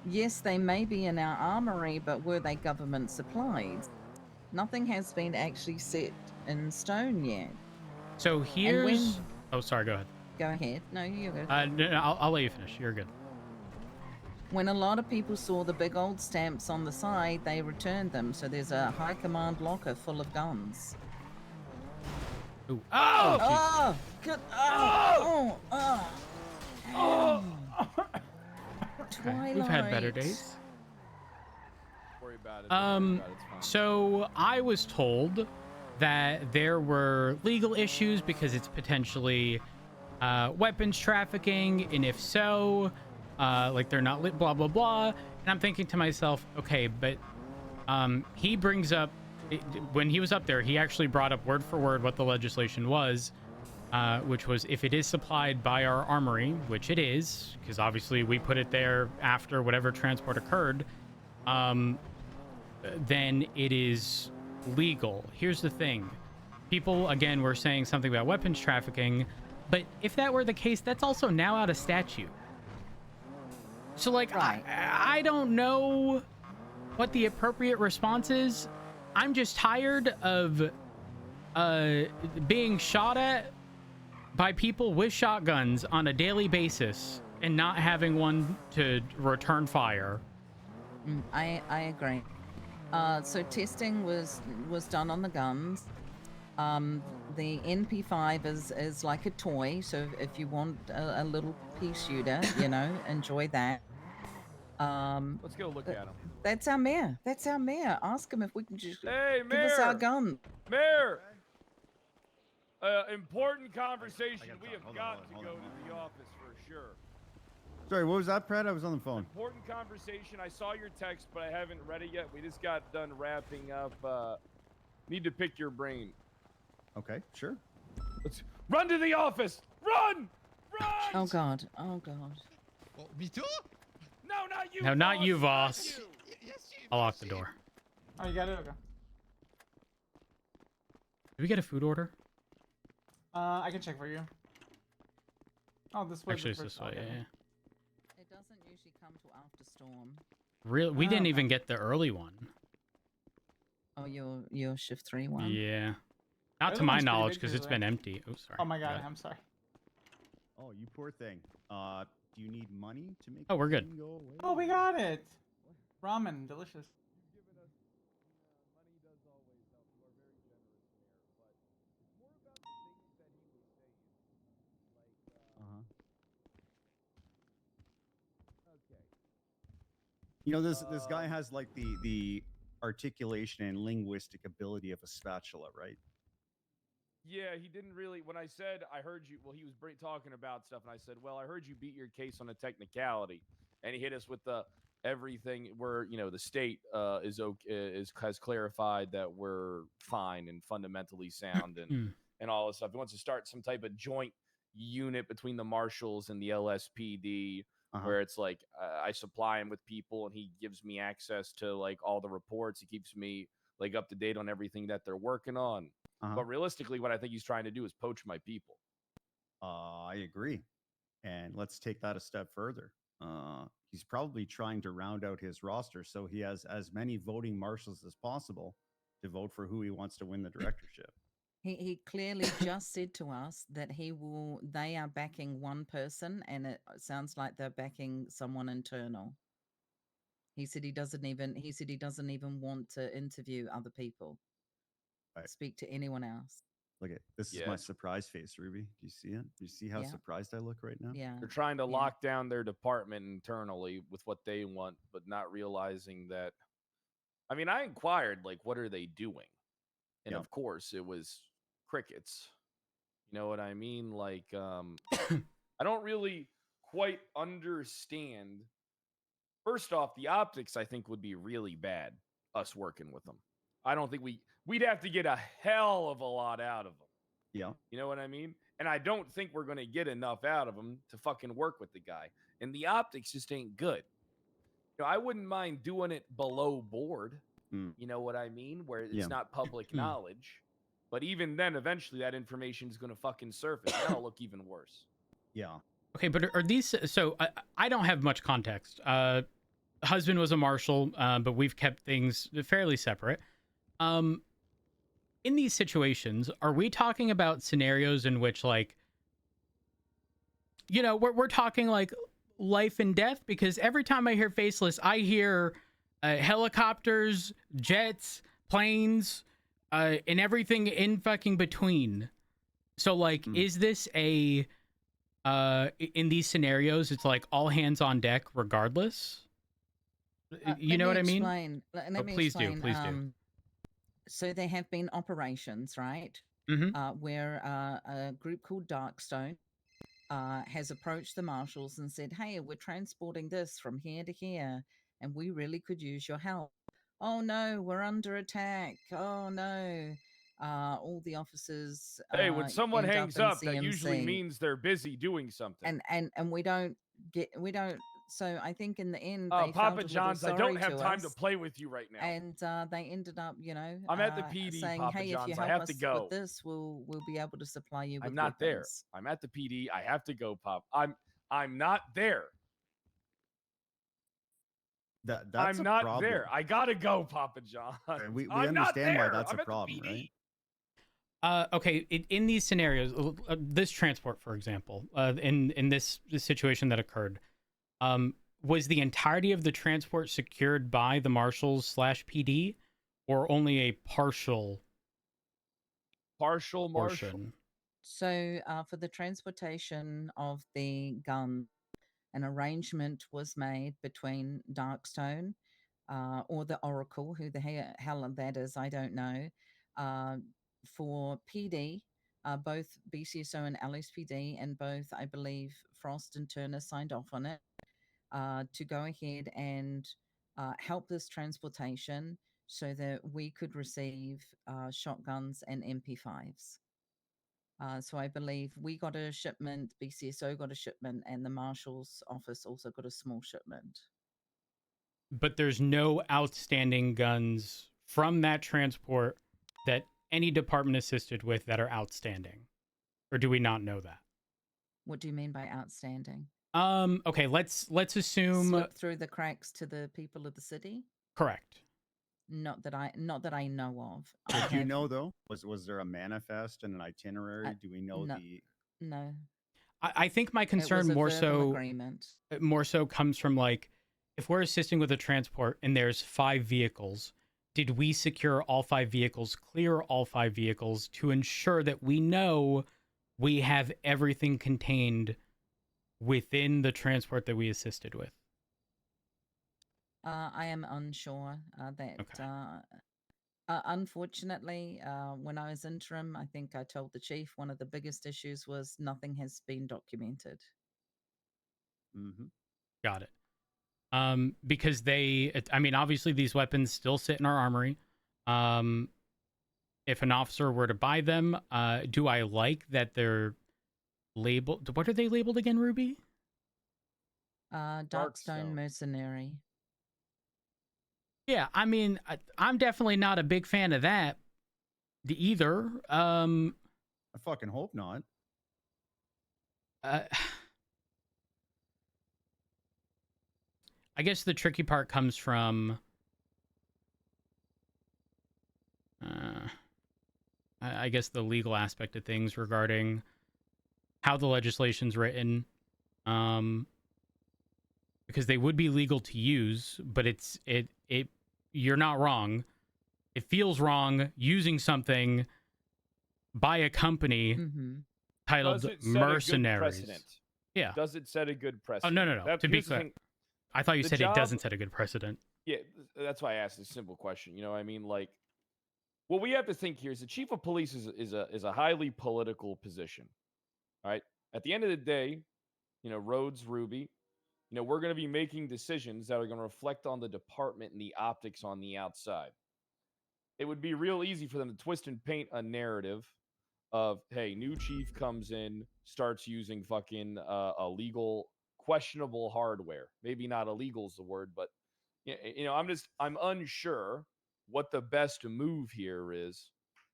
Yes, they may be in our armory, but were they government supplied? Nothing has been actually set in stone yet. So And here's... when... Oh, sorry, go ahead. Go ahead. No, you're good. No, I'll let you finish. You're good. When a lot of people saw the big old stamps on the side, they returned them. So there's a high command locker full of guns. Ooh. Oh! Oh! Good. Oh! Oh! Oh! Twilight. We've had better days. Worry about it. Don't worry about it. It's fine. So I was told that there were legal issues because it's potentially weapons trafficking, and if so, like they're not lit, blah blah blah. And I'm thinking to myself, okay, but he brings up when he was up there, he actually brought up word for word what the legislation was, which was if it is supplied by our armory, which it is, because obviously we put it there after whatever transport occurred, then it is legal. Here's the thing. People, again, were saying something about weapons trafficking, but if that were the case, that's also now out of statute. So, like, Right. I don't know what the appropriate response is. I'm just tired of being shot at by people with shotguns on a daily basis and not having one to return fire. I agree. So testing was done on the guns. The NP5 is like a toy, so if you want a little pea shooter, you know, enjoy that. Let's go look at him. That's our mayor. That's our mayor. Ask him if we can just Hey, give us our Mayor! gun. Mayor! Important conversation. We have got to go to the office for sure. Sorry, what was that, Brad? I was on the phone. Important conversation. I saw your text, but I haven't read it yet. We just got done wrapping up. Need to pick your brain. Okay, sure. Let's run to the office. Run! Run! Oh God. Oh God. Well, me too? No, not you. No, not boss. you, Voss. Not you. Yes, I'll lock the door. Oh, you got it? Okay. Did we get a food order? I can check for you. Oh, this way. Actually, it's this way. Yeah. It doesn't usually come till after storm. Really, we didn't even get the early one. Oh, your shift 3 one. Yeah. Not to Early my one's pretty knowledge, big because it's usually. been empty. Oh, sorry. Oh my God, Go I'm sorry. Oh, you poor thing. Do you need money to make? Oh, we're the good. thing go away? Oh, we got it. Ramen, delicious. Money does always help. You are very generous there, but it's more about the things that he was saying. Like, okay. You know, this guy has like the articulation and linguistic ability of a spatula, right? Yeah, he didn't really. When I said I heard you, well, he was talking about stuff, and I said, well, I heard you beat your case on a technicality, and he hit us with the everything where the state is has clarified that we're fine and fundamentally sound and all this stuff. He wants to start some type of joint unit between the marshals and the LSPD. Where it's like I supply him with people and he gives me access to like all the reports. He keeps me like up to date on everything that they're working on. But realistically, what I think he's trying to do is poach my people. I agree. And let's take that a step further. He's probably trying to round out his roster so he has as many voting marshals as possible to vote for who he wants to win the directorship. He clearly just said to us that they are backing one person, and it sounds like they're backing someone internal. He said he doesn't even want to interview other people. Right. Speak to anyone else. Look at this is my surprise face, Ruby. Do you see it? Do you see how surprised I look right now? Yeah. They're trying to lock down their department internally with what they want, but not realizing that. I mean, I inquired, like, what are they doing? And of course, it was crickets. You know what I mean? Like, I don't really quite understand. First off, the optics, I think, would be really bad, us working with them. I don't think we'd have to get a hell of a lot out of them. Yeah. You know what I mean? And I don't think we're going to get enough out of him to fucking work with the guy. And the optics just ain't good. You know, I wouldn't mind doing it below board. You know what I mean? Where it's not public knowledge. But even then, eventually that information is going to fucking surface. That'll look even worse. Yeah. Okay, but are these... So, I don't have much context. husband was a marshal, but we've kept things fairly separate. In these situations, are we talking about scenarios in which, like, you know, we're talking like life and death? Because every time I hear faceless, I hear helicopters, jets, planes, and everything in fucking between. So, like, is this a in these scenarios, it's like all hands on deck, regardless? You know what I mean? Let But me please do, explain. please do. So there have been operations, right? Mm-hmm. Where a group called Darkstone has approached the marshals and said, "Hey, we're transporting this from here to here, and we really could use your help." Oh no, we're under attack. Oh no. All the officers Hey, when someone end up hangs in up, that usually CMC, means they're busy doing something. and we don't. So I think in the end they Papa felt a little John's, I sorry don't have to time to us, play with you right now. and they ended up, I'm at the PD, saying, Papa "Hey, if you John's. I help have to us with go. this, we'll be able to supply you with I'm not there. weapons." I'm at the PD. I have to go, Pop. I'm not there. That's I'm a not problem. there. I gotta go, Papa John. And we I'm not understand why there. that's I'm a at the problem, PD. right? Okay, in these scenarios, this transport, for example, in this situation that occurred, was the entirety of the transport secured by the marshals / PD, or only a partial Marshal. portion? So for the transportation of the gun, an arrangement was made between Darkstone or the Oracle, who the hell that is, I don't know, uh, for PD, both BCSO and LSPD, and both, I believe, Frost and Turner signed off on it to go ahead and help this transportation so that we could receive shotguns and MP5s. So I believe we got a shipment, BCSO got a shipment, and the marshal's office also got a small shipment. But there's no outstanding guns from that transport that any department assisted with that are outstanding, or do we not know that? What do you mean by outstanding? Okay, let's assume Slip through the cracks to the people of the city? correct. Not that I know of. Did you know though? Was there a manifest and an itinerary? Do we know no, the? no. I think my It was concern a more verbal so agreement. comes from, like, if we're assisting with a transport and there's 5 vehicles, did we secure all 5 vehicles, clear all 5 vehicles to ensure that we know we have everything contained within the transport that we assisted with? I am unsure that. Okay. Unfortunately, when I was interim, I think I told the chief one of the biggest issues was nothing has been documented. Mm-hmm. Got it. Because I mean, obviously these weapons still sit in our armory. If an officer were to buy them, do I like that they're labeled? What are they labeled again, Ruby? Darkstone Mercenary. Yeah, I mean, I'm definitely not a big fan of that either. I fucking hope not. I guess the tricky part comes from I guess the legal aspect of things regarding how the legislation's written, because they would be legal to use, but you're not wrong. It feels wrong using something by a company titled Mercenaries. Yeah. Does it set a good precedent? Oh, no. To be clear, I thought you said it doesn't set a good precedent. Yeah, that's why I asked this simple question. You know, I mean, like, what we have to think here is the chief of police is a highly political position. All right. At the end of the day, you know, Rhodes, Ruby, you know, we're going to be making decisions that are going to reflect on the department and the optics on the outside. It would be real easy for them to twist and paint a narrative of, hey, new chief comes in, starts using fucking illegal, questionable hardware. Maybe not illegal is the word, but you know, I'm unsure what the best move here is,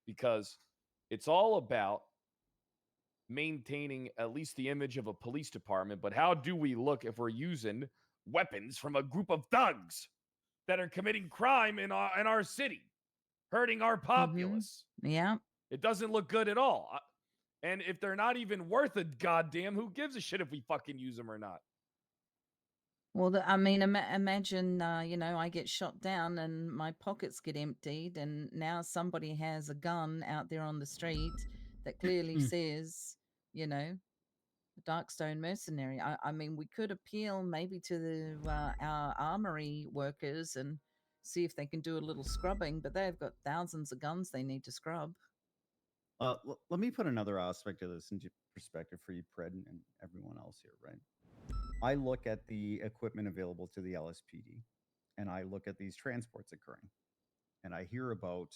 because it's all about maintaining at least the image of a police department. But how do we look if we're using weapons from a group of thugs that are committing crime in our city, hurting our populace. Yeah. It doesn't look good at all. And if they're not even worth a goddamn, who gives a shit if we fucking use them or not? Well, I mean, imagine, I get shot down and my pockets get emptied, and now somebody has a gun out there on the street that clearly says, Darkstone mercenary. I mean, we could appeal maybe to our armory workers and see if they can do a little scrubbing, but they've got thousands of guns they need to scrub. Let me put another aspect of this into perspective for you, Pred, and everyone else here, right? I look at the equipment available to the LSPD, and I look at these transports occurring, and I hear about,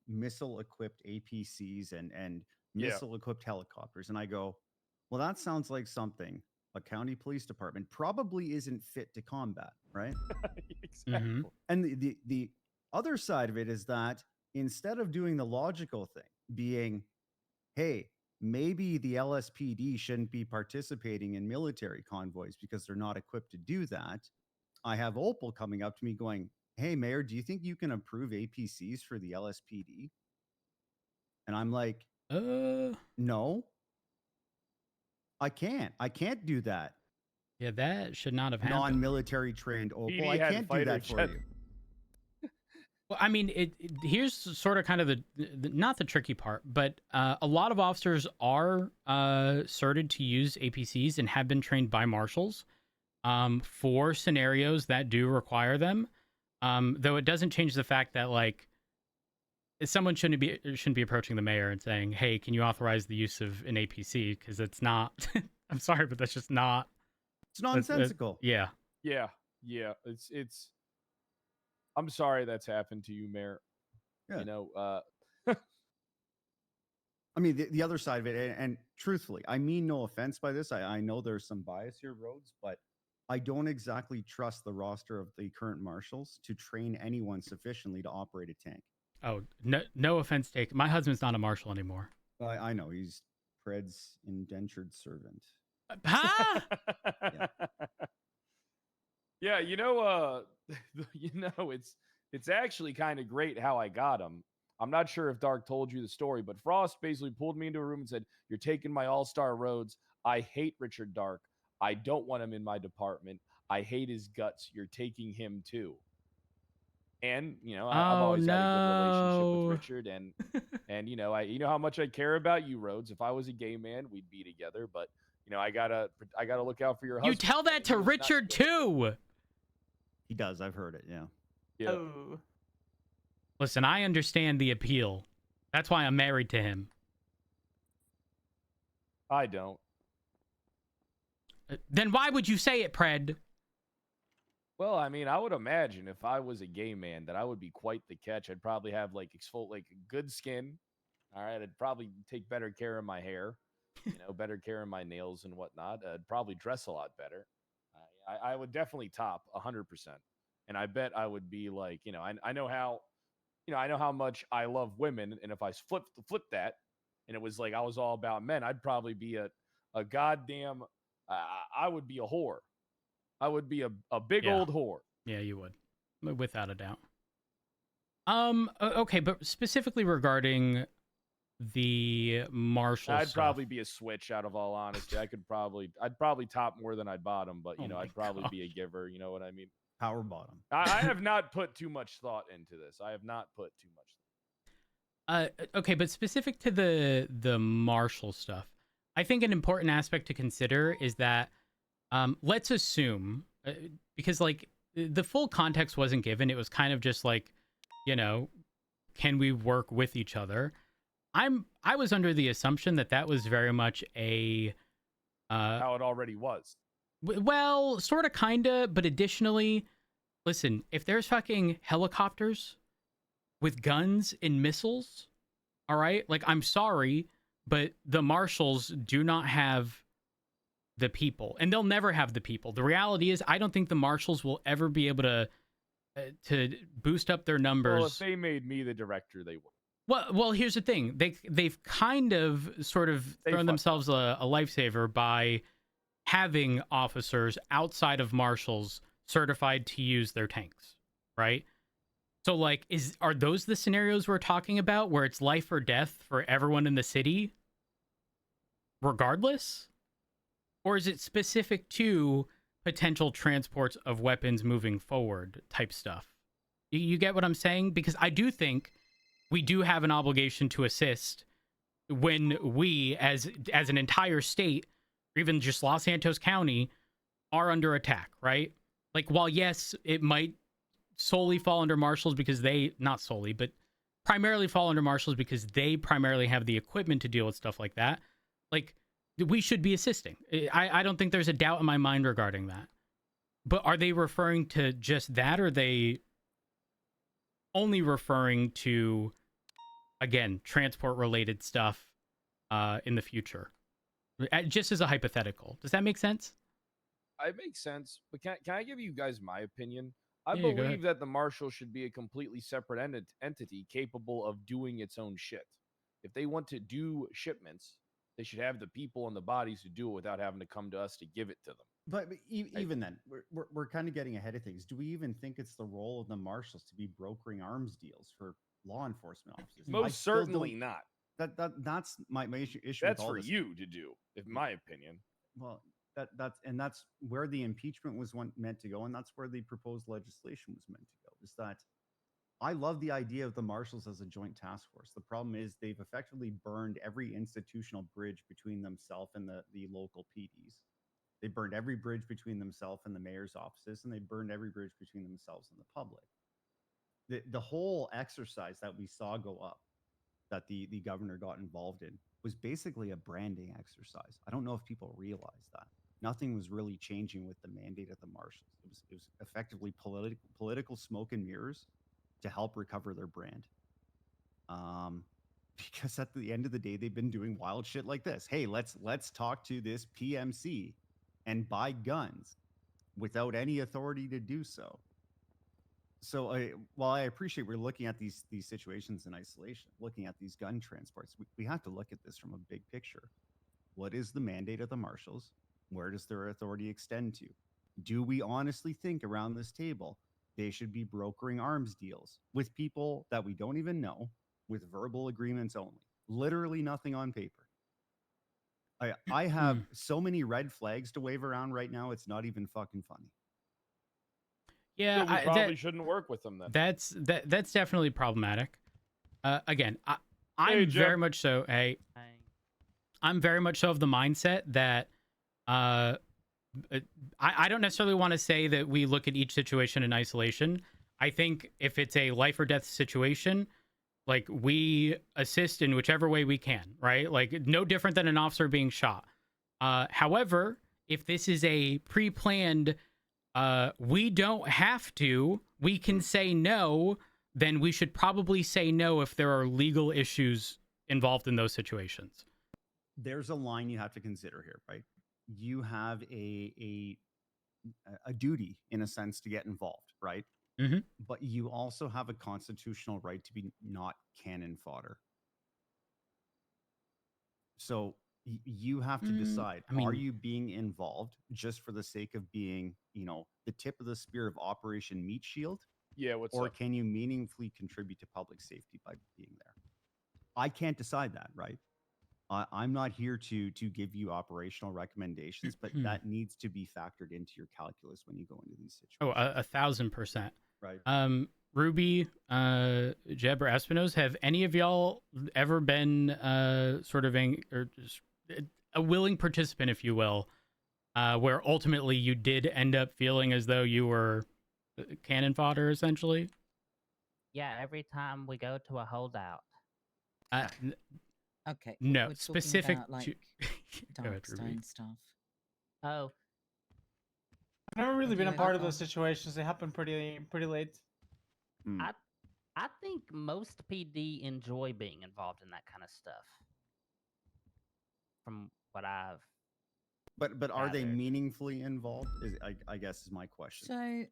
missile-equipped APCs and missile-equipped helicopters, and I go, well, that sounds like something a county police department probably isn't fit to combat, right? Exactly. And the other side of it is that instead of doing the logical thing, being, hey, maybe the LSPD shouldn't be participating in military convoys because they're not equipped to do that, I have Opal coming up to me going, hey, Mayor, do you think you can approve APCs for the LSPD? And I'm like, no, I can't. I can't do that. Yeah, that should not have happened. Non-military trained Opal, PD I had can't do that fighters, for you. Well, I mean, here's sort of kind of the not the tricky part, but a lot of officers are certed to use APCs and have been trained by marshals for scenarios that do require them. Though it doesn't change the fact that, like, someone shouldn't be approaching the mayor and saying, "Hey, can you authorize the use of an APC?" Because it's not. I'm sorry, but that's just not. It's nonsensical. Yeah. Yeah. It's. I'm sorry that's happened to you, Mayor. Yeah. I mean, the other side of it, and truthfully, I mean no offense by this. I know there's some bias here, Rhodes, but I don't exactly trust the roster of the current marshals to train anyone sufficiently to operate a tank. Oh, no offense taken. My husband's not a marshal anymore. I know. He's Pred's indentured servant. Huh? Yeah, it's actually kind of great how I got him. I'm not sure if Dark told you the story, but Frost basically pulled me into a room and said, "You're taking my all-star Rhodes. I hate Richard Dark. I don't want him in my department. I hate his guts. You're taking him too." And I've always had a good relationship with Richard, and you know how much I care about you, Rhodes. If I was a gay man, we'd be together. But I gotta look out for your husband. You tell that to Richard too. He does. I've heard it. Yeah. Yeah. Oh. Listen, I understand the appeal. That's why I'm married to him. I don't. Then why would you say it, Pred? Well, I mean, I would imagine if I was a gay man that I would be quite the catch. I'd probably have like good skin. All right, I'd probably take better care of my hair, better care of my nails and whatnot. I'd probably dress a lot better. I would definitely top 100%. And I bet I would be like, I know how much I love women. And if I flip that and it was like I was all about men, I'd probably be a goddamn, I would be a whore. I would be a big old whore. Yeah, you would. Without a doubt. Okay, but specifically regarding the marshal I'd stuff. probably be a switch, out of all honesty. I'd probably top more than I'd bottom, but I'd probably be a giver. You know what I mean? Power bottom. I have not put too much thought into this. I have not put too much. Okay, but specific to the marshal stuff, I think an important aspect to consider is that let's assume, because like the full context wasn't given, it was kind of just like, can we work with each other? I was under the assumption that was very much a how it already was. Well, sort of, kind of, but additionally, listen, if there's fucking helicopters with guns and missiles, all right, like, I'm sorry, but the marshals do not have the people, and they'll never have the people. The reality is, I don't think the marshals will ever be able to boost up their numbers. Well, if they made me the director, they would. Well, here's the thing. They've kind of sort of thrown themselves a lifesaver by having officers outside of marshals certified to use their tanks, right? So like are those the scenarios we're talking about where it's life or death for everyone in the city regardless? Or is it specific to potential transports of weapons moving forward type stuff? You get what I'm saying? Because I do think we do have an obligation to assist when we, as an entire state, or even just Los Santos County, are under attack, right? Like, while yes, it might solely fall under marshals because they, not solely, but primarily fall under marshals because they primarily have the equipment to deal with stuff like that. Like, we should be assisting. I don't think there's a doubt in my mind regarding that. But are they referring to just that, or are they only referring to, again, transport related stuff in the future? Just as a hypothetical. Does that make sense? It makes sense, but can I give you guys my opinion? I Yeah, go believe ahead. that the marshal should be a completely separate entity capable of doing its own shit. If they want to do shipments, they should have the people and the bodies to do it without having to come to us to give it to them. But even then, we're kind of getting ahead of things. Do we even think it's the role of the marshals to be brokering arms deals for law enforcement officers? Most certainly not. That's my issue with That's all for this. you to do, in my opinion. Well, that's where the impeachment was meant to go, and that's where the proposed legislation was meant to go. Is that I love the idea of the marshals as a joint task force. The problem is they've effectively burned every institutional bridge between themselves and the local PDs. They burned every bridge between themselves and the mayor's offices, and they burned every bridge between themselves and the public. The whole exercise that we saw go up, that the governor got involved in, was basically a branding exercise. I don't know if people realize that. Nothing was really changing with the mandate of the marshals. It was effectively political smoke and mirrors to help recover their brand. Because at the end of the day, they've been doing wild shit like this. Hey, let's talk to this PMC and buy guns without any authority to do so. So while I appreciate we're looking at these situations in isolation, looking at these gun transports, we have to look at this from a big picture. What is the mandate of the marshals? Where does their authority extend to? Do we honestly think around this table they should be brokering arms deals with people that we don't even know, with verbal agreements only? Literally nothing on paper. I have so many red flags to wave around right now, it's not even fucking funny. Yeah, So we probably shouldn't work with them then. That's definitely problematic. Again, I'm Hey, Jeb. very much so. I'm very much so of the mindset that I don't necessarily want to say that we look at each situation in isolation. I think if it's a life or death situation, like, we assist in whichever way we can, right? Like, no different than an officer being shot. However, if this is a pre-planned, we don't have to, we can say no, then we should probably say no if there are legal issues involved in those situations. There's a line you have to consider here, right? You have a duty, in a sense, to get involved, right? Mm-hmm. But you also have a constitutional right to be not cannon fodder. So you have to decide, are you being involved just for the sake of being, the tip of the spear of Operation Meat Shield? Yeah, or can you meaningfully contribute to public safety by being there? I can't decide that, right? I'm not here to give you operational recommendations, but that needs to be factored into your calculus when you go into these situations. 1,000%. Right. Ruby, Jeb, or Espinosa, have any of y'all ever been sort of a willing participant, if you will, where ultimately you did end up feeling as though you were cannon fodder, essentially? Yeah, every time we go to a holdout. Okay. No, we're specific about, like, to Darkstone stuff. Oh, I've never really Have been you a part ever of those gone? situations. They happen pretty late. I think most PD enjoy being involved in that kind of stuff. From what I've But are they gathered. meaningfully involved? I guess is my question. So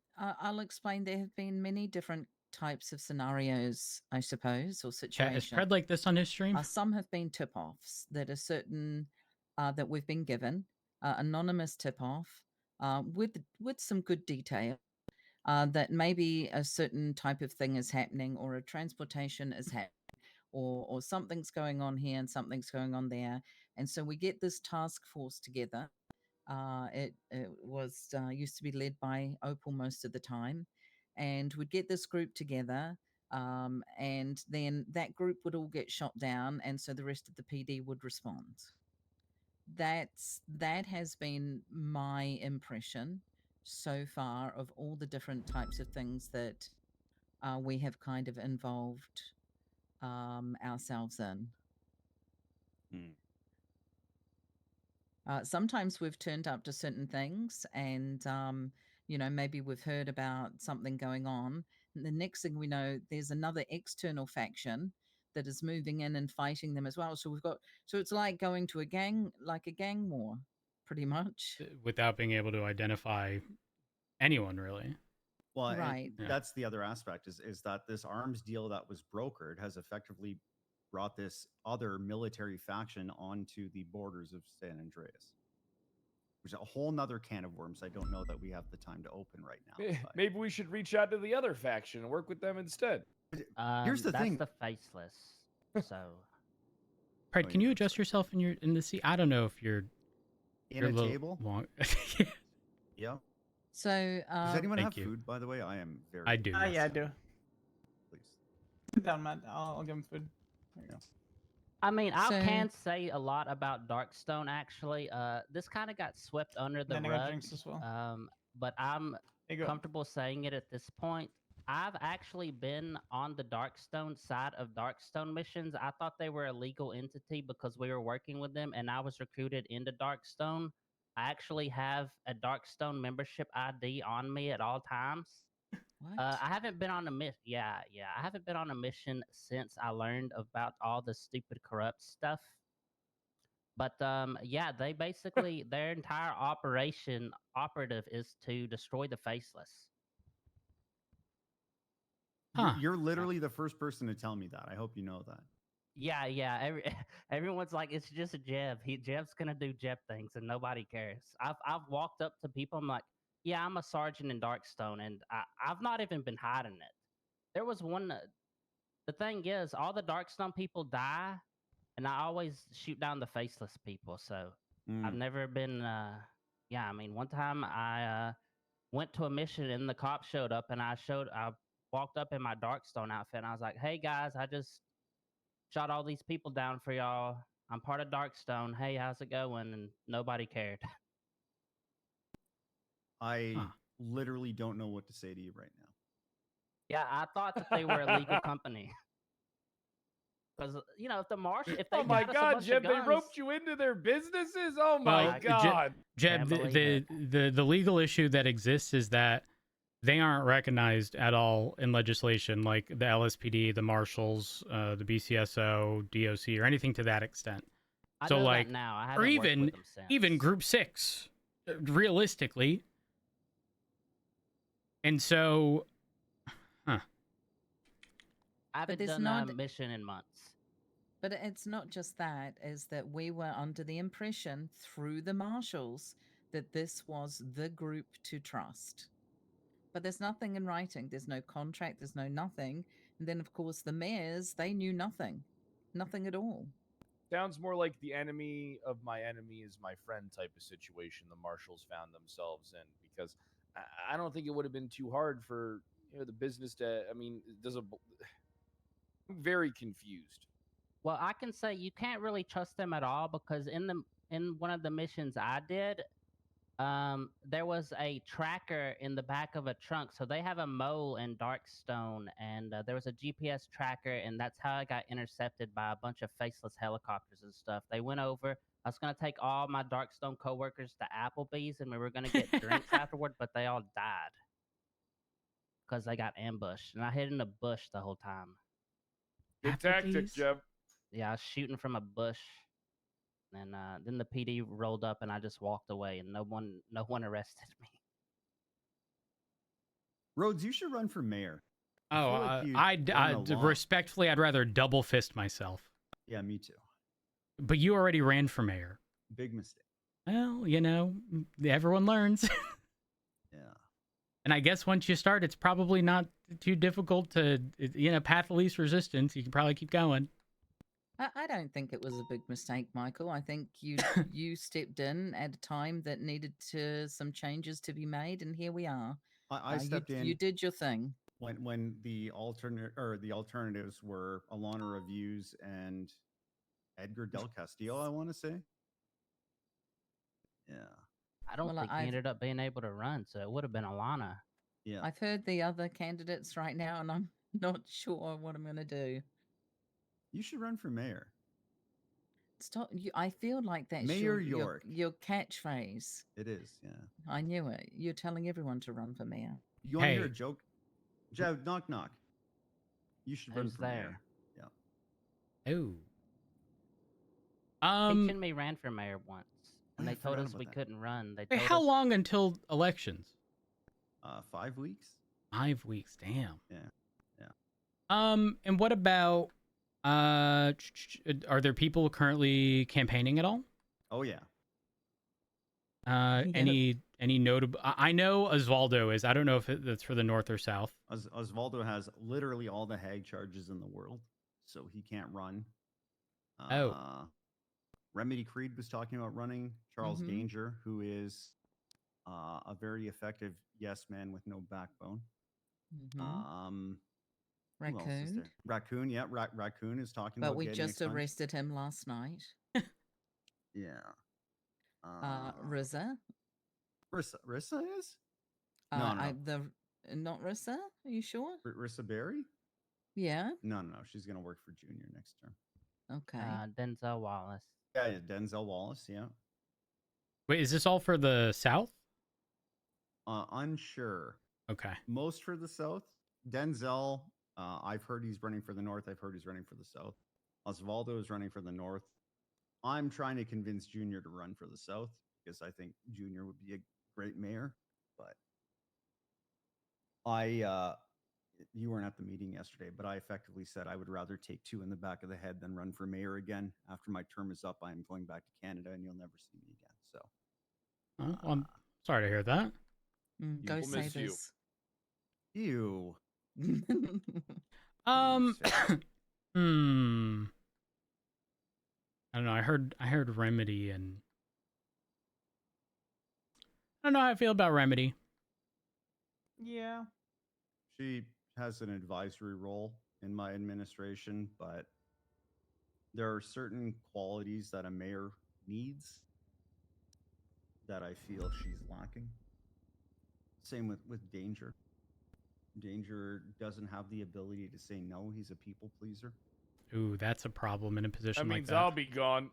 I'll explain. There have been many different types of scenarios, I suppose, or Chat, situations. is Pred like this on his stream? Some have been tip-offs that are certain that we've been given. anonymous tip-off with some good detail that maybe a certain type of thing is happening, or a transportation is happening, or something's going on here and something's going on there. And so we get this task force together. It was used to be led by Opal most of the time, and we'd get this group together, and then that group would all get shot down, and so the rest of the PD would respond. That has been my impression so far of all the different types of things that we have kind of involved ourselves in. Sometimes we've turned up to certain things, and maybe we've heard about something going on, and the next thing we know, there's another external faction that is moving in and fighting them as well. So it's like going to a gang war, pretty much. Without being able to identify anyone, really. Well, right. That's the other aspect is that this arms deal that was brokered has effectively brought this other military faction onto the borders of San Andreas, which is a whole nother can of worms. I don't know that we have the time to open right now. Maybe we should reach out to the other faction and work with them instead. Here's the thing. That's the faceless. So, Pred, can you adjust yourself in the seat? I don't know if you're in a table. Long. So, does anyone have you. food? By the way, I am very. I do. Yeah, I do. Please. Sit down, Matt. I'll give him food. There you go. I mean, I can say a lot about Darkstone. Actually, this kind of got swept under the Then I got rug. drinks as well. But I'm There you go. comfortable saying it at this point. I've actually been on the Darkstone side of Darkstone missions. I thought they were a legal entity because we were working with them, and I was recruited into Darkstone. I actually have a Darkstone membership ID on me at all times. what? I haven't been on a mission. Yeah. I haven't been on a mission since I learned about all the stupid corrupt stuff. But yeah, they basically their entire operative is to destroy the faceless. Huh. You're literally the first person to tell me that. I hope you know that. Yeah. Everyone's like, it's just a Jeb. Jeb's gonna do Jeb things, and nobody cares. I've walked up to people. I'm like, yeah, I'm a sergeant in Darkstone, and I've not even been hiding it. There was one. The thing is, all the Darkstone people die, and I always shoot down the faceless people. So I've never been. Yeah, I mean, one time I went to a mission, and the cop showed up, and I walked up in my Darkstone outfit, and I was like, hey guys, I just shot all these people down for y'all. I'm part of Darkstone. Hey, how's it going? And nobody cared. I literally don't know what to say to you right now. Yeah, I thought that they were a legal company. Because if the if they Oh my got us a God, bunch Jeb! of They guns, roped you into their businesses. Oh my Well, God, Jeb, Can't believe the legal issue that exists is that they aren't recognized at all in legislation, like the LSPD, the marshals, the BCSO, DOC, or anything to that extent. I So know like, that now. I or haven't worked with them since. even Group 6, realistically. And so, I haven't there's done not- a mission in months. But it's not just that, is that we were under the impression through the marshals that this was the group to trust. But there's nothing in writing. There's no contract. There's no nothing. And then, of course, the mayors, they knew nothing. Nothing at all. sounds more like the enemy of my enemy is my friend type of situation the marshals found themselves in, because I don't think it would have been too hard for the business to. I mean, I'm very confused. Well, I can say you can't really trust them at all because in one of the missions I did, there was a tracker in the back of a trunk. So they have a mole in Darkstone, and there was a GPS tracker, and that's how I got intercepted by a bunch of faceless helicopters and stuff. They went over. I was gonna take all my Darkstone coworkers to Applebee's, and we were gonna get drinks afterward, but they all died because they got ambushed, and I hid in a bush the whole time. Good tactic, Applebee's? Jeb. Yeah, I was shooting from a bush, and then the PD rolled up, and I just walked away, and no one arrested me. Rhodes, you should run for mayor. oh, feel like you'd I learn a lot. respectfully, I'd rather double fist myself. Yeah, me too. But you already ran for mayor. Big mistake. Well, everyone learns. Yeah. And I guess once you start, it's probably not too difficult to, path of least resistance. You can probably keep going. I don't think it was a big mistake, Michael. I think you stepped in at a time that needed some changes to be made, and here we are. I stepped You in did your thing. when the alternatives were Alana Reviews and Edgar Del Castillo, I want to say. Yeah. I don't Well, think he ended up being able to run, so it would have been Alana. Yeah. I've heard the other candidates right now, and I'm not sure what I'm going to do. You should run for mayor. Stop! I feel like that's Mayor your York. catchphrase. It is, yeah. I knew it. You're telling everyone to run for mayor. You want to hear a Hey. joke? Joe, knock knock. You should run Who's for mayor. there? Yeah. Oh. Peach and me ran for mayor once, and I they told forgot us about we that. couldn't run. They Wait, told how us long until elections? 5 weeks. 5 weeks. Damn. Yeah. And what about are there people currently campaigning at all? Oh yeah. Any notable? I know Osvaldo is. I don't know if that's for the north or south. Osvaldo has literally all the hag charges in the world, so he can't run. Remedy Creed was talking about running. Charles Danger, who is a very effective yes man with no backbone. Who else is there? Raccoon, yeah. Raccoon is talking about But we getting just expunged. arrested him last night. Yeah. Rizza. Rissa is? No. No. Not Rissa? Are you sure? Rissa Berry? Yeah. No. She's gonna work for Junior next term. Okay. Denzel Wallace. Yeah, Denzel Wallace. Yeah. Wait, is this all for the south? Unsure. Okay. Most for the south. Denzel. I've heard he's running for the north. I've heard he's running for the south. Osvaldo is running for the north. I'm trying to convince Junior to run for the south because I think Junior would be a great mayor. But you weren't at the meeting yesterday, but I effectively said I would rather take 2 in the back of the head than run for mayor again. After my term is up, I am going back to Canada, and you'll never see me again. So, Well, I'm sorry to hear that. Go We'll miss you. Sabres. Ew. I don't know. I heard Remedy, and I don't know how I feel about Remedy. Yeah. She has an advisory role in my administration, but there are certain qualities that a mayor needs that I feel she's lacking. Same with Danger. Danger doesn't have the ability to say no. He's a people pleaser. Ooh, that's a problem in a position That like means that. I'll be gone.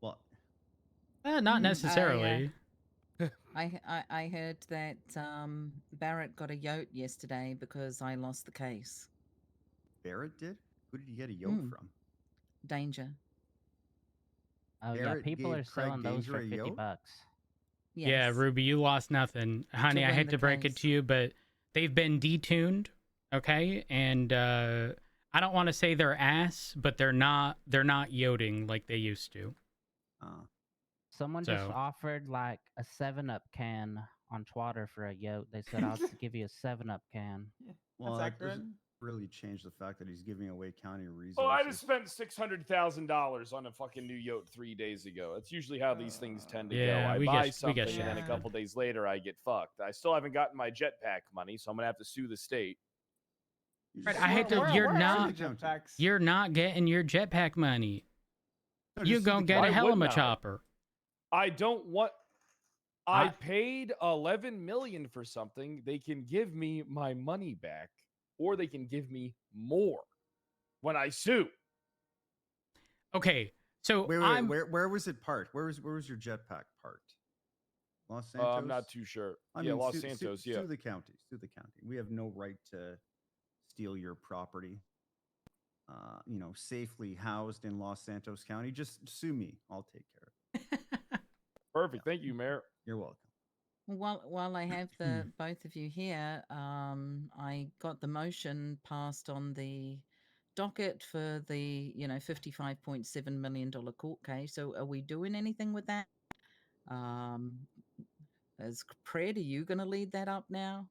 Well, Not necessarily. I heard that Barrett got a yote yesterday because I lost the case. Barrett did? Who did he get a yoke from? Danger. Oh yeah, Barrett people gave are selling Craig those Danger for a $50. yoke? Yes. Yeah, Ruby, you lost nothing. Honey, I win hate the to break it case. to you, but they've been detuned, okay? And I don't want to say they're ass, but they're not yoting like they used to. Someone just offered like a 7-Up can on Twitter for a yote. They said, I'll give you a 7-Up can. Yeah, Well, that's that accurate. doesn't really change the fact that he's giving away county resources. Oh, I just spent $600,000 on a fucking new yoke 3 days ago. That's usually how these things tend to Yeah, go. I we buy get something, and then a shafted. couple days later, I get fucked. I still haven't gotten my jetpack money, so I'm gonna have to sue the state. Right, I hate to. Where are the jetpacks? You're not getting your jetpack money. No, You're just sue gonna the get a Why hell of a wouldn't I? chopper. I don't want. I paid $11 million for something. They can give me my money back, or they can give me more when I sue. Okay, so Wait, where was it parked? Where was your jetpack parked? Los Santos? I'm not too sure. I Yeah, mean, Los sue, Santos. sue, Yeah. Sue the county. Sue the county. We have no right to steal your property. Safely housed in Los Santos County. Just sue me. I'll take care of it. Perfect. Thank you, Mayor. You're welcome. While I have the both of you here, I got the motion passed on the docket for the $55.7 million court case. So are we doing anything with that? Is Pred, are you going to lead that up now?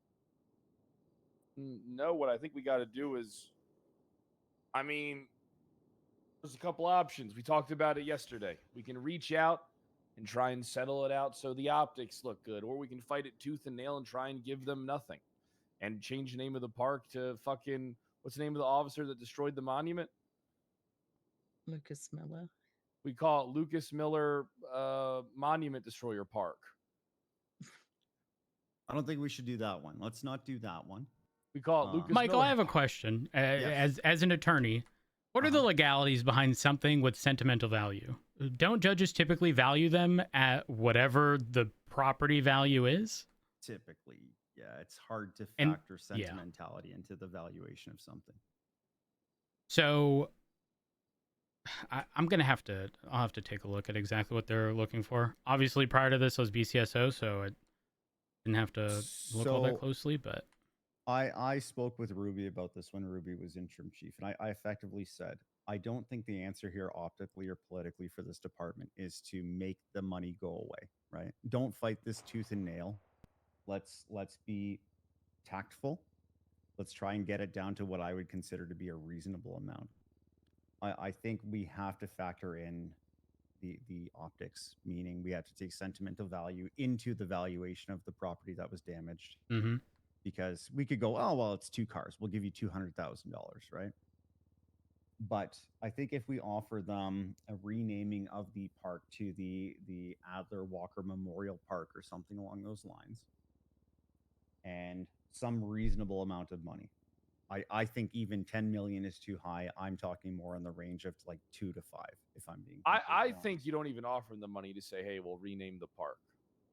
No, what I think we got to do is, I mean, there's a couple options. We talked about it yesterday. We can reach out and try and settle it out so the optics look good, or we can fight it tooth and nail and try and give them nothing and change the name of the park to fucking, what's the name of the officer that destroyed the monument? Lucas Miller. We call it Lucas Miller Monument Destroyer Park. I don't think we should do that one. Let's not do that one. We call it Lucas Michael, Miller I have a Park. question. Yes. As an attorney, what are the legalities behind something with sentimental value? Don't judges typically value them at whatever the property value is? Typically, yeah, it's hard to And- factor sentimentality into the valuation of something. So I'm gonna I'll have to take a look at exactly what they're looking for. Obviously, prior to this, I was BCSO, so I didn't have to look all that So- closely. But I spoke with Ruby about this when Ruby was interim chief, and I effectively said, I don't think the answer here optically or politically for this department is to make the money go away, right? Don't fight this tooth and nail. Let's be tactful. Let's try and get it down to what I would consider to be a reasonable amount. I think we have to factor in the optics, meaning we have to take sentimental value into the valuation of the property that was damaged. Mhm. Because we could go, oh well, it's 2 cars. We'll give you $200,000, right? But I think if we offer them a renaming of the park to the Adler Walker Memorial Park or something along those lines, and some reasonable amount of money, I think even 10 million is too high. I'm talking more in the range of like 2 to 5, if I'm being. I completely think honest. you don't even offer them the money to say, hey, we'll rename the park.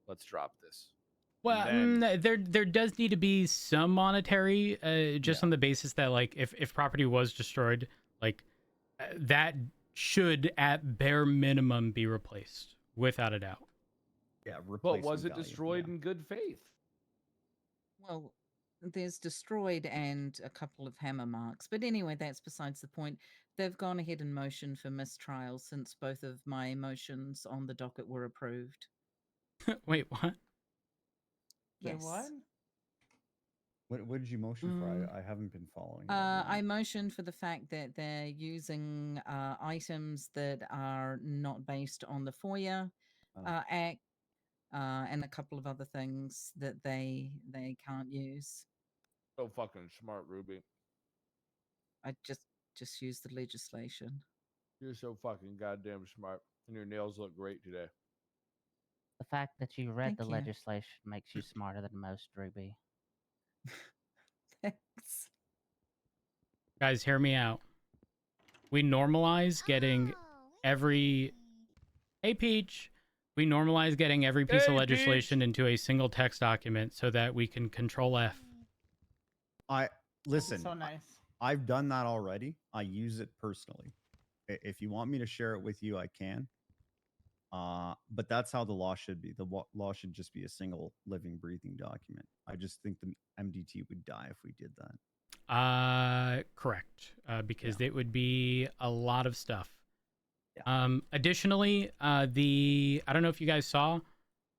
Let's drop this. well, then- there does need to be some monetary, just Yeah. on the basis that like if property was destroyed, like that should at bare minimum be replaced without a doubt. Yeah, But replacement was it value, destroyed yeah. in good faith? Well, there's destroyed and a couple of hammer marks. But anyway, that's besides the point. They've gone ahead and motioned for mistrial since both of my motions on the docket were approved. Wait, what? Wait, Yes. what? What did you motion for? I haven't been following. I motioned for the fact that they're using items that are not based on the FOIA Oh. Act and a couple of other things that they can't use. So fucking smart, Ruby. I just use the legislation. You're so fucking goddamn smart. And your nails look great today. The fact that you read Thank the you. legislation makes you smarter than most, Ruby. Thanks. Guys, hear me out. We normalize getting every. Hey, Peach. We normalize getting every piece of Hey, legislation into a single text document so that we can control F. Listen. So nice. I've done that already. I use it personally. If you want me to share it with you, I can. But that's how the law should be. The law should just be a single living, breathing document. I just think the MDT would die if we did that. Correct. Because it would be a lot of stuff. Yeah. Additionally, I don't know if you guys saw,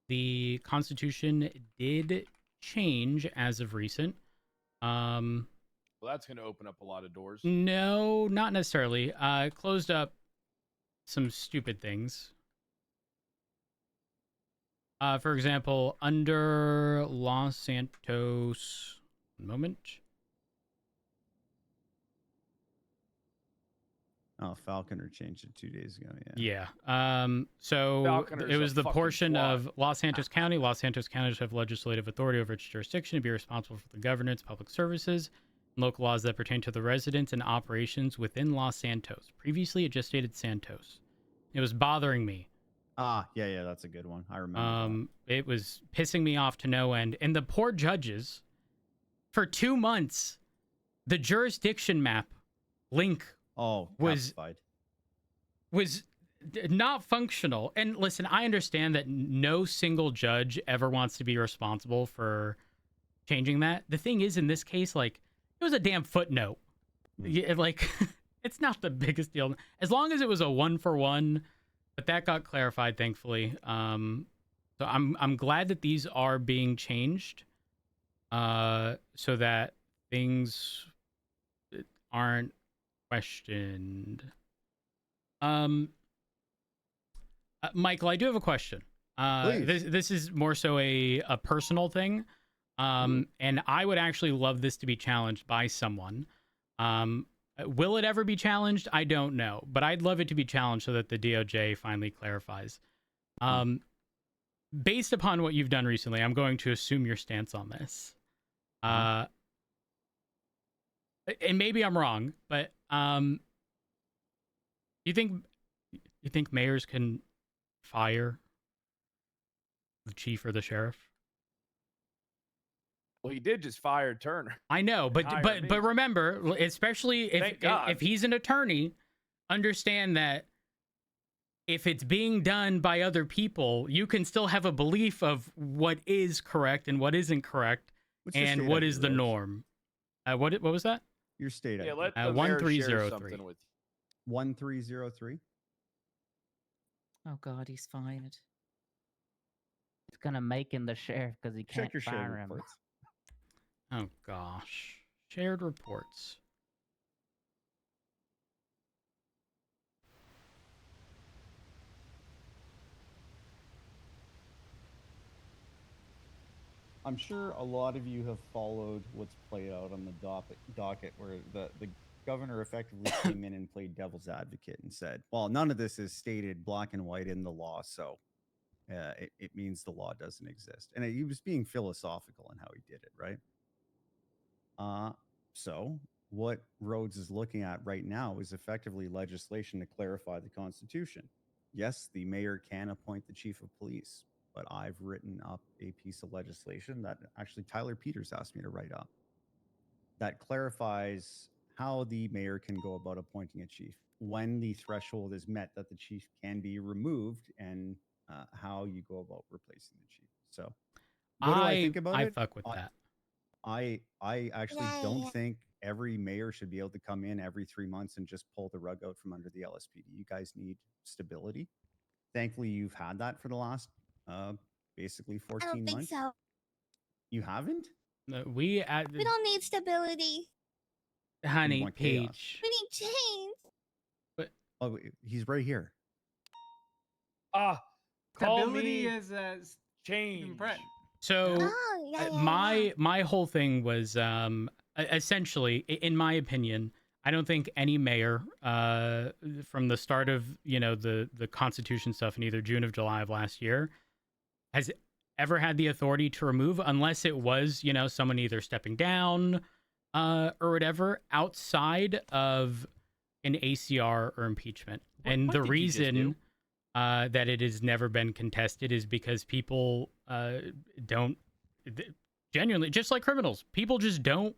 the Constitution did change as of recent. Well, that's going to open up a lot of doors. No, not necessarily. It closed up some stupid things. For example, under Los Santos, one moment. Oh, Falconer changed it 2 days ago. Yeah. Yeah. So Falconer's it was a the fucking portion twat. of Los Santos County. Los Santos County should have legislative authority over its jurisdiction to be responsible for the governance, public services, and local laws that pertain to the residents and operations within Los Santos. Previously, it just stated Santos. It was bothering me. Yeah, that's a good one. I remember. It was pissing me off to no end. And the poor judges, for 2 months, the jurisdiction map link was not functional. And listen, I understand that no single judge ever wants to be responsible for changing that. The thing is, in this case, like, it was a damn footnote. Yeah, like, it's not the biggest deal. As long as it was a 1-for-1, but that got clarified, thankfully. So I'm glad that these are being changed, so that things aren't questioned. Michael, I do have a question. Please. This is more so a personal thing, and I would actually love this to be challenged by someone. Will it ever be challenged? I don't know, but I'd love it to be challenged so that the DOJ finally clarifies. Based upon what you've done recently, I'm going to assume your stance on this. And maybe I'm wrong, but you think mayors can fire the chief or the sheriff? Well, he did just fire Turner. I know, but hire me. remember, especially Thank God. if he's an attorney, understand that if it's being done by other people, you can still have a belief of what is correct and what isn't correct, What's your and state what ID, is the Rose? norm. What was that? Your state Yeah, ID. let the mayor 1303. share something with you. 1303. Oh God, he's fired. It's gonna make him the sheriff because he can't Check your fire share him. reports. Oh gosh, shared reports. I'm sure a lot of you have followed what's played out on the docket where the governor effectively came in and played devil's advocate and said, well, none of this is stated black and white in the law, so it means the law doesn't exist. And he was being philosophical in how he did it, right? So what Rhodes is looking at right now is effectively legislation to clarify the Constitution. Yes, the mayor can appoint the chief of police, but I've written up a piece of legislation that actually Tyler Peters asked me to write up that clarifies how the mayor can go about appointing a chief, when the threshold is met that the chief can be removed, and how you go about replacing the chief. So what do I think about I it? fuck with that. I actually don't think every mayor should be able to come in every 3 months and just pull the rug out from under the LSPD. You guys need stability. Thankfully, you've had that for the last basically 14 I don't think months. so. You haven't? We don't need stability. honey want chaos. Peach. We need change. Oh, he's right here. Call Stability me is change. Brett. So Oh, yeah, my whole thing was essentially, in my opinion, I don't think any mayor from the start of the Constitution stuff in either June or July of last year has ever had the authority to remove, unless it was someone either stepping down or whatever, outside of an ACR or impeachment. And the reason that it has never been contested is because people don't genuinely, just like criminals, people just don't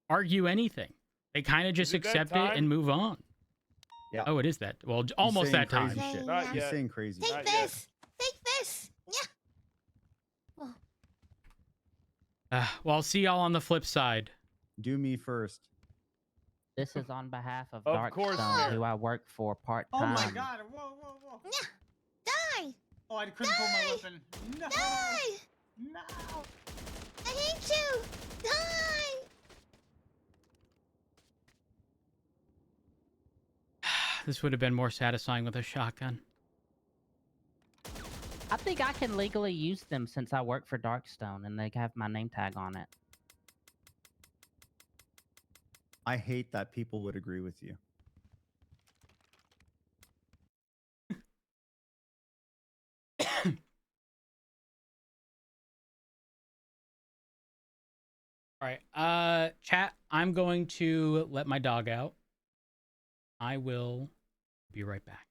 argue anything. They kind of just accept it and move on. Yeah. Oh, it is that. Well, almost that time. Crazy shit. Not He's yet. saying crazy Take shit. this. Take this. Yeah. Well, I'll see y'all on the flip side. Do me first. This is on behalf of Of course, Darkstone, Mayor. who I work for part Oh time. my god! Whoa, whoa, whoa! Yeah. Die. Oh, I couldn't pull my weapon. No! Die. No! I hate you. Die. This would have been more satisfying with a shotgun. I think I can legally use them since I work for Darkstone and they have my name tag on it. I hate that people would agree with you. All right. Chat, I'm going to let my dog out. I will be right back.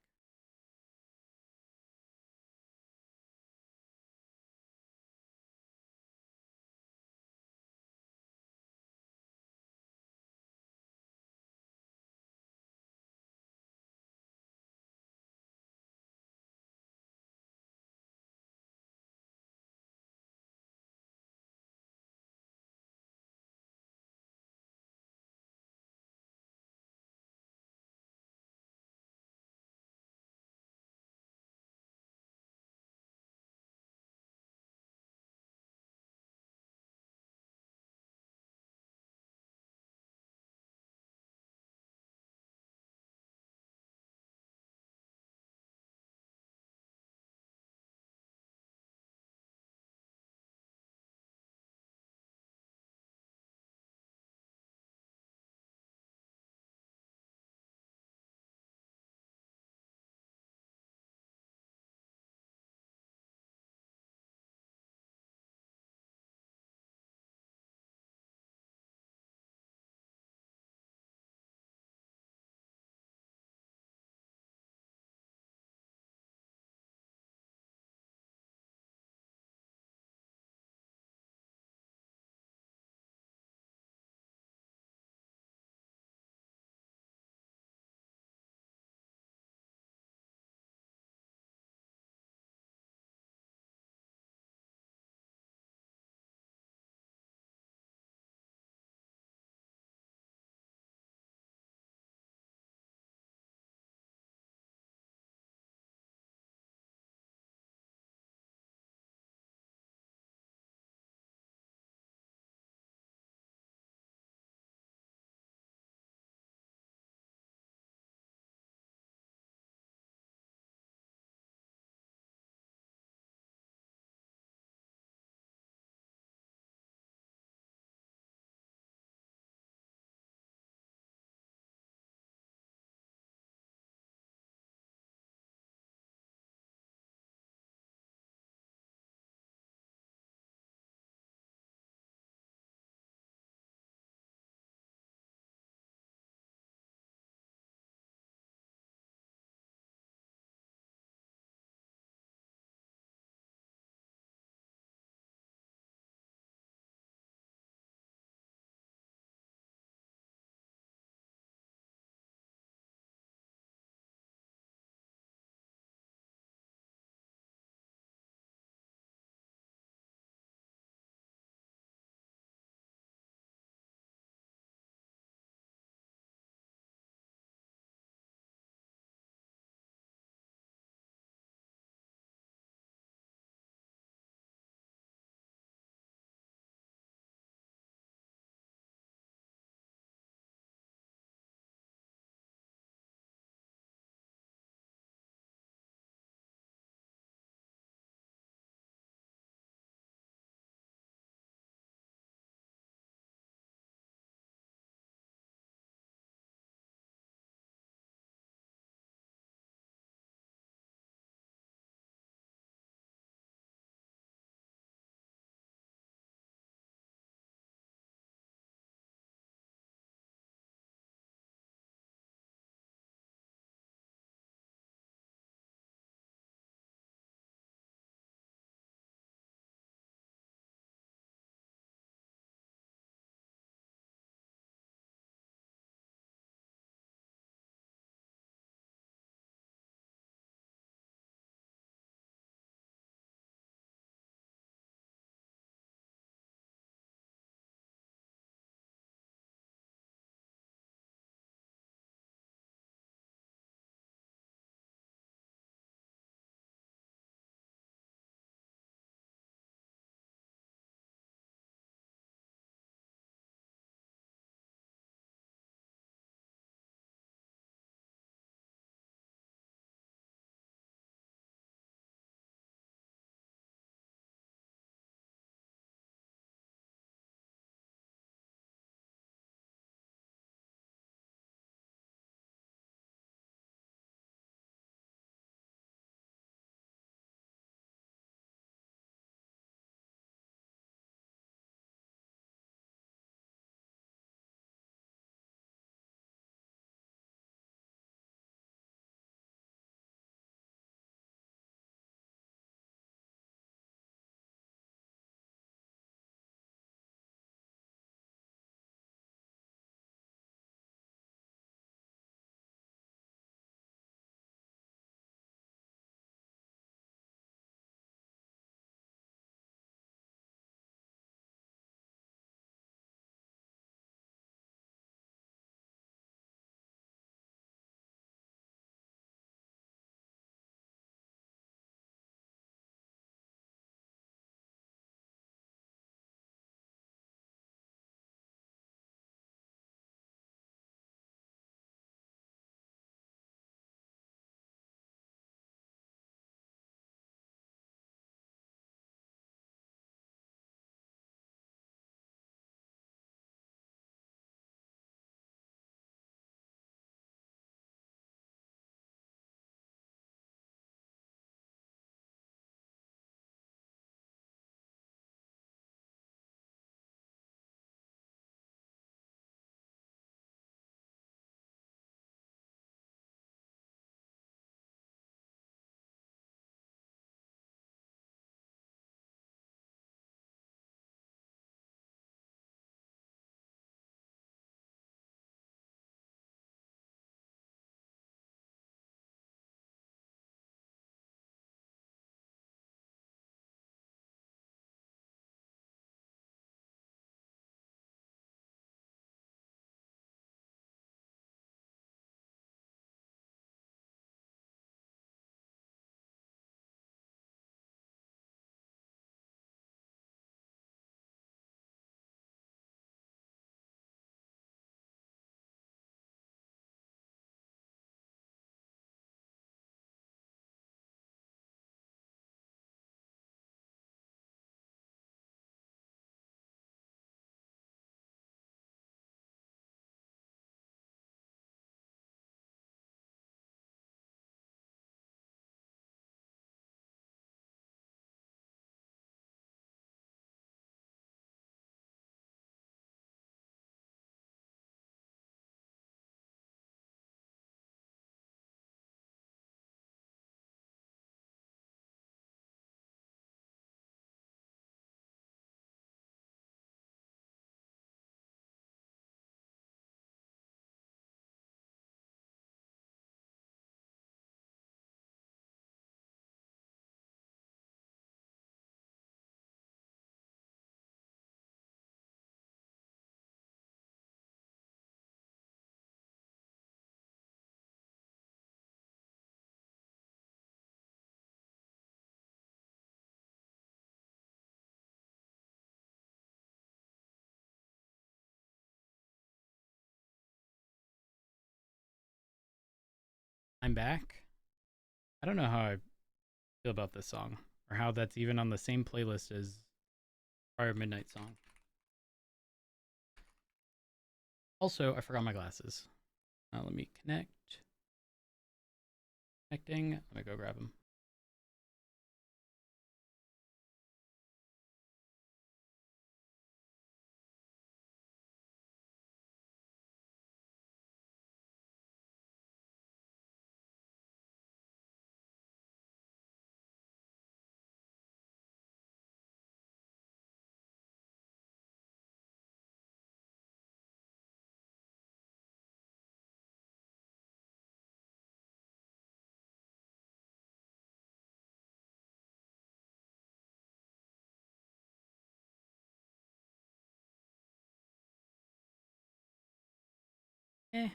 I'm back. I don't know how I feel about this song or how that's even on the same playlist as prior Midnight song. Also, I forgot my glasses. Let me connect. Connecting. Let me go grab them. Eh.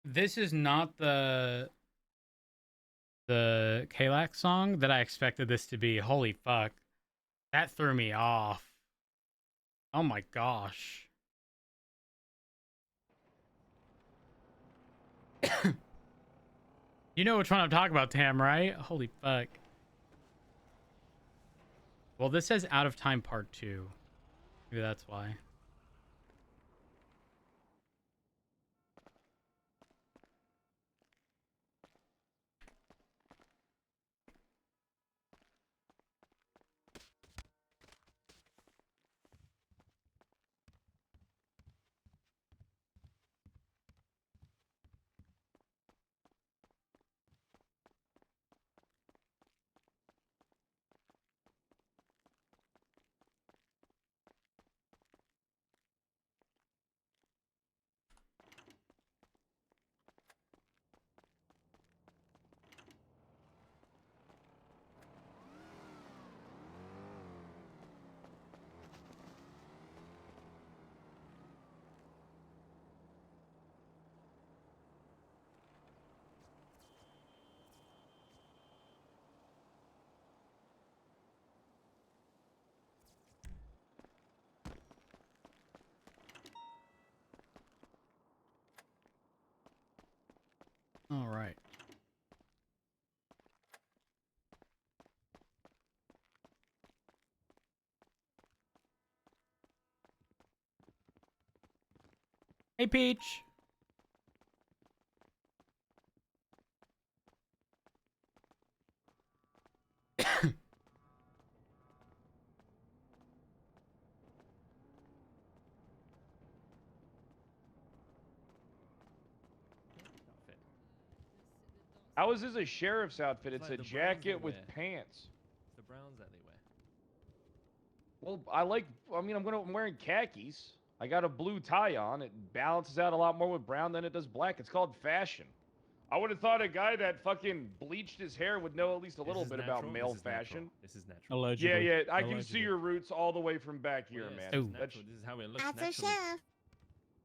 This is not the Kalax song that I expected this to be. Holy fuck. That threw me off. Oh my gosh. You know which one I'm talking about, Tam, right? Holy fuck. Well, this says Out of Time Part 2. Maybe that's why. All right. Hey, Peach. How is this a sheriff's outfit? It's like a the Browns they jacket with wear. pants. It's the Browns that they wear. Well, I'm wearing khakis. I got a blue tie on. It balances out a lot more with brown than it does black. It's called fashion. I would have thought a guy that fucking bleached his hair would know at least a little bit about male fashion. This is natural. Allegedly. Yeah, I can see your roots all the way from back here, man. This is That's- natural. This is how it looks That's a naturally. chef.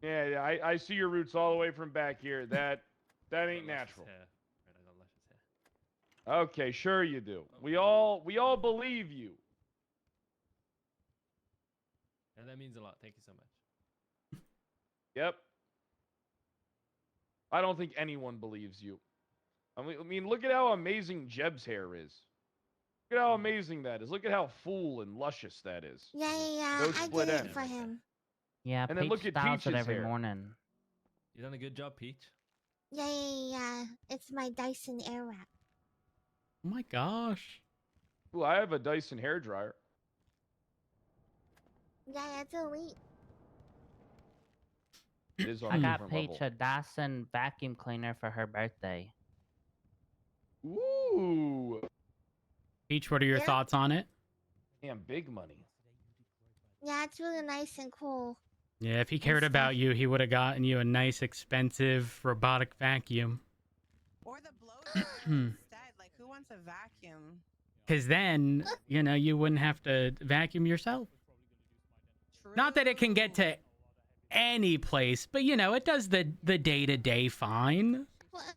yeah, I see your roots all the way from back here. That Got ain't luscious natural. hair. Right, I got luscious hair. Okay, sure you do. We all believe you. And that means a lot. Thank you so much. Yep. I don't think anyone believes you. I mean, look at how amazing Jeb's hair is. Look at how amazing that is. Look at how full and luscious that is. Yeah. No I split did it ends. for him. Yeah, And then Peach look at styles it Peach's every hair. morning. You done a good job, Peach. Yeah. It's my Dyson Airwrap. Oh my gosh. Ooh, I have a Dyson hairdryer. Yeah, it's elite. It is on I a got different Peach level. a Dyson vacuum cleaner for her birthday. Ooh. Peach, what are your Yeah. thoughts on it? damn big money. Yeah, it's really nice and cool. Yeah, if he cared about you, he would have gotten you a nice, expensive robotic vacuum. Or the blow dryer instead. Like, who wants a vacuum? Because then, you know, you wouldn't have to vacuum yourself. True. Not that it can get to any place, but you know, it does the day-to-day fine. What?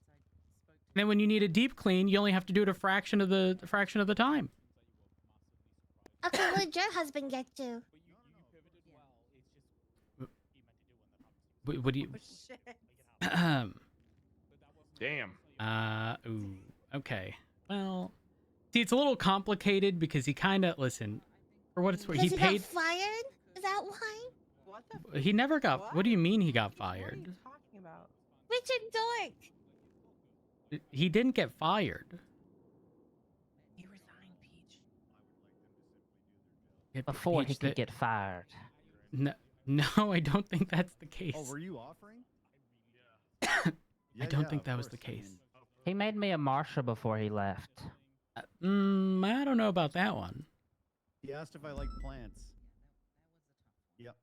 Then when you need a deep clean, you only have to do it a fraction of the time. Okay, what did your husband get to? What do you? Oh, shit. Damn. Ooh. Okay. Well, see, it's a little complicated because he kind of listen. For what it's worth, he Because paid. got fired? Is that why? What the? He never got. What do you mean he got What are fired? you talking about? Richard Dork. He didn't get fired. He resigned, Peach. Before he Peach, could get fired. No, I don't think that's the case. Oh, were you offering? I don't think that was the case. He made me a marshal before he left. I don't know about that one. He asked if I like plants. Yep.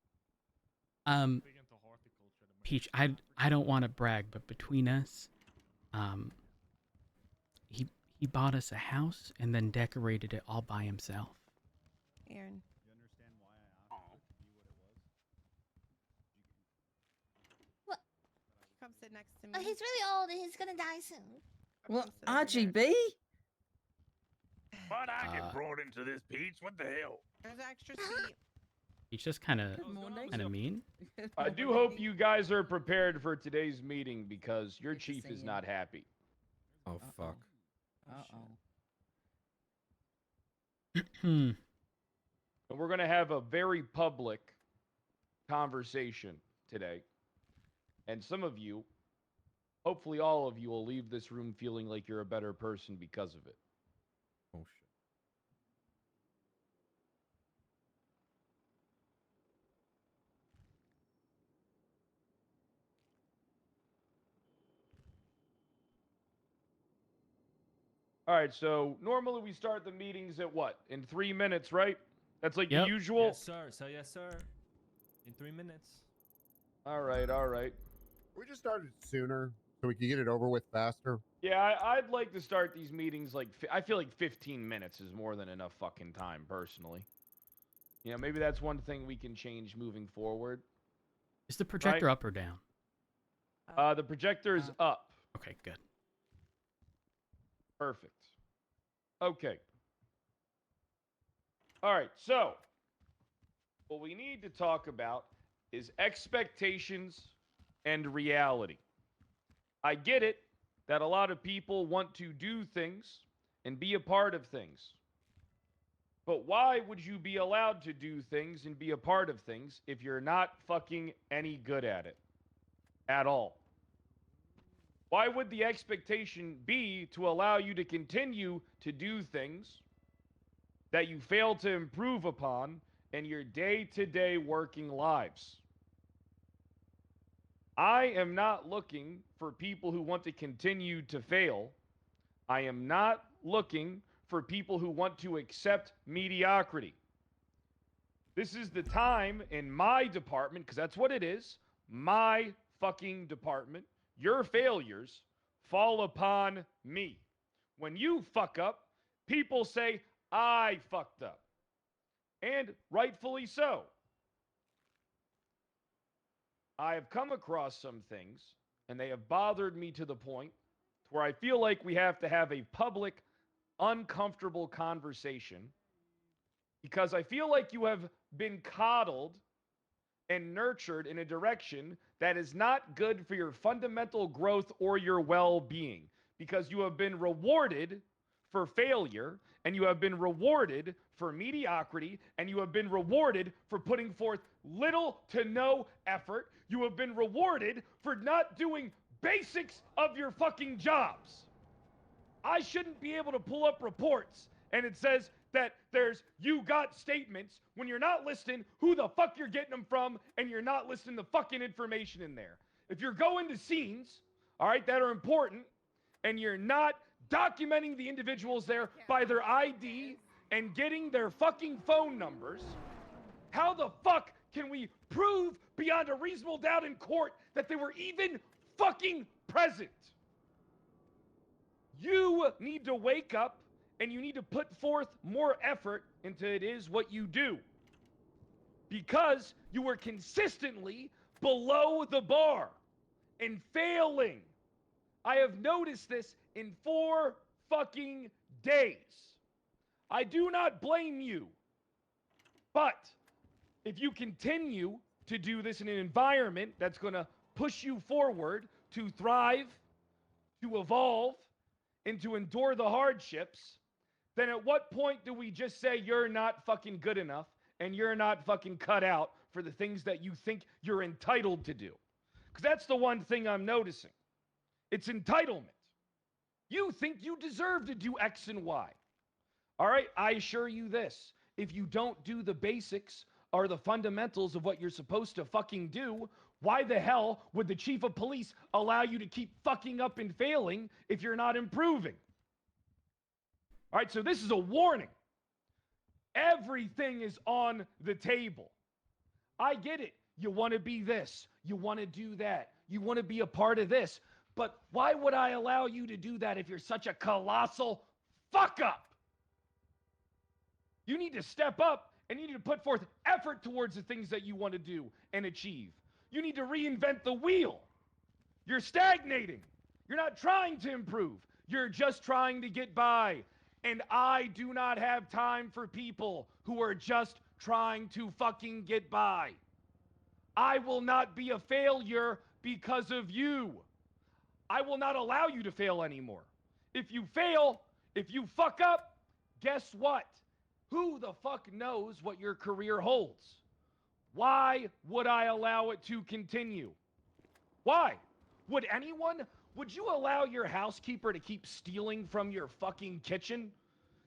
Peach, I don't want to brag, but between us, he bought us a house and then decorated it all by himself. Aaron. You understand why I asked it to be what it was? What? Come sit next to me. Oh, he's really old and he's gonna die soon. Well, Come sit over here. RGB? Why'd I Uh, get brought into this, Peach? What the hell? There's an extra seat. He's just kind of Morning. mean. I do hope you guys are prepared for today's meeting because your Good to chief see is you. not happy. Oh, fuck. Uh-oh. And we're going to have a very public conversation today. And some of you, hopefully all of you, will leave this room feeling like you're a better person because of it. Oh, shit. All right, so normally we start the meetings at what? In 3 minutes, right? That's like Yep. the usual? Yes, sir. So yes, sir. In 3 minutes. All right, all right. We just started sooner so we could get it over with faster. Yeah, I'd like to start these meetings like, I feel like 15 minutes is more than enough fucking time, personally. You know, maybe that's one thing we can change moving forward. Is the projector up or down? The projector is up. Okay, good. Perfect. Okay. All right, so what we need to talk about is expectations and reality. I get it that a lot of people want to do things and be a part of things. But why would you be allowed to do things and be a part of things if you're not fucking any good at it? At all. Why would the expectation be to allow you to continue to do things that you fail to improve upon in your day-to-day working lives? I am not looking for people who want to continue to fail. I am not looking for people who want to accept mediocrity. This is the time in my department, because that's what it is, my fucking department. Your failures fall upon me. When you fuck up, people say, I fucked up. And rightfully so. I have come across some things, and they have bothered me to the point where I feel like we have to have a public, uncomfortable conversation, because I feel like you have been coddled and nurtured in a direction that is not good for your fundamental growth or your well-being, because you have been rewarded for failure, and you have been rewarded for mediocrity, and you have been rewarded for putting forth little to no effort. You have been rewarded for not doing basics of your fucking jobs. I shouldn't be able to pull up reports and it says that there's you got statements when you're not listing who the fuck you're getting them from, and you're not listing the fucking information in there. If you're going to scenes, all right, that are important, and you're not documenting the individuals there by their ID and getting their fucking phone numbers, how the fuck can we prove beyond a reasonable doubt in court that they were even fucking present? You need to wake up and you need to put forth more effort into it is what you do. Because you were consistently below the bar and failing. I have noticed this in 4 fucking days. I do not blame you. But if you continue to do this in an environment that's going to push you forward to thrive, to evolve, and to endure the hardships, then at what point do we just say you're not fucking good enough and you're not fucking cut out for the things that you think you're entitled to do? Because that's the one thing I'm noticing. It's entitlement. You think you deserve to do X and Y. All right, I assure you this. If you don't do the basics or the fundamentals of what you're supposed to fucking do, why the hell would the chief of police allow you to keep fucking up and failing if you're not improving? All right, so this is a warning. Everything is on the table. I get it. You want to be this. You want to do that. You want to be a part of this. But why would I allow you to do that if you're such a colossal fuck up? You need to step up and you need to put forth effort towards the things that you want to do and achieve. You need to reinvent the wheel. You're stagnating. You're not trying to improve. You're just trying to get by. And I do not have time for people who are just trying to fucking get by. I will not be a failure because of you. I will not allow you to fail anymore. If you fail, if you fuck up, guess what? Who the fuck knows what your career holds? Why would I allow it to continue? Why? Would you allow your housekeeper to keep stealing from your fucking kitchen?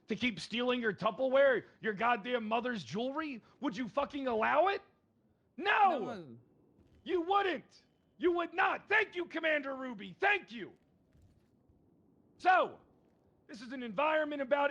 To keep stealing your Tupperware, your goddamn mother's jewelry? Would you fucking allow it? No! You wouldn't. You would not. Thank you, Commander Ruby. Thank you. So, this is an environment about